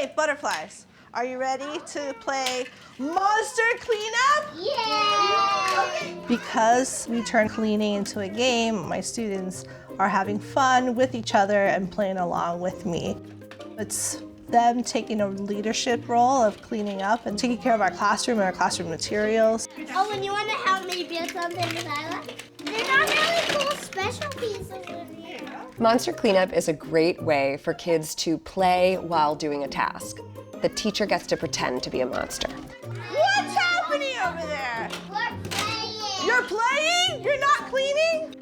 Okay, butterflies. Are you ready to play Monster Cleanup? Yeah! Okay. Because we turn cleaning into a game, my students are having fun with each other and playing along with me. It's them taking a leadership role of cleaning up and taking care of our classroom and our classroom materials. Oh, and you want to help me build something, Lila? They're not really cool special pieces in here. Monster Cleanup is a great way for kids to play while doing a task. The teacher gets to pretend to be a monster. What's happening over there? We're playing. You're playing? You're not cleaning?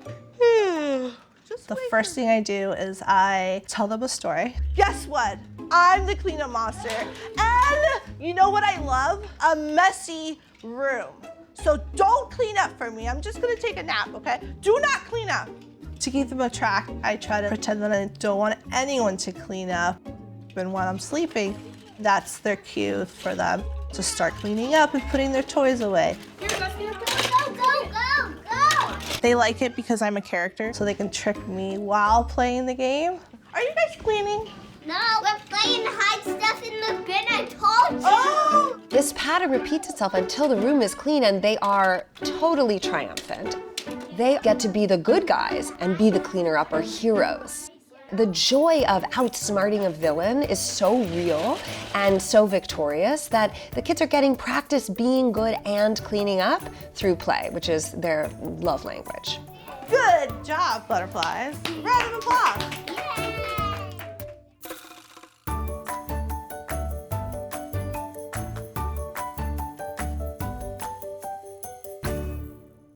The first thing I do is I tell them a story. Guess what? I'm the cleanup monster. And you know what I love? A messy room. So don't clean up for me. I'm just gonna take a nap, okay? Do not clean up. To keep them on track, I try to pretend that I don't want anyone to clean up. And when I'm sleeping, that's their cue for them to start cleaning up and putting their toys away. Here, go, go, go, go! They like it because I'm a character, so they can trick me while playing the game. Are you guys cleaning? No, we're playing hide stuff in the bin, I told you! Oh! This pattern repeats itself until the room is clean and they are totally triumphant. They get to be the good guys and be the cleaner-upper heroes. The joy of outsmarting a villain is so real and so victorious that the kids are getting practice being good and cleaning up through play, which is their love language. Good job, butterflies. Round of applause.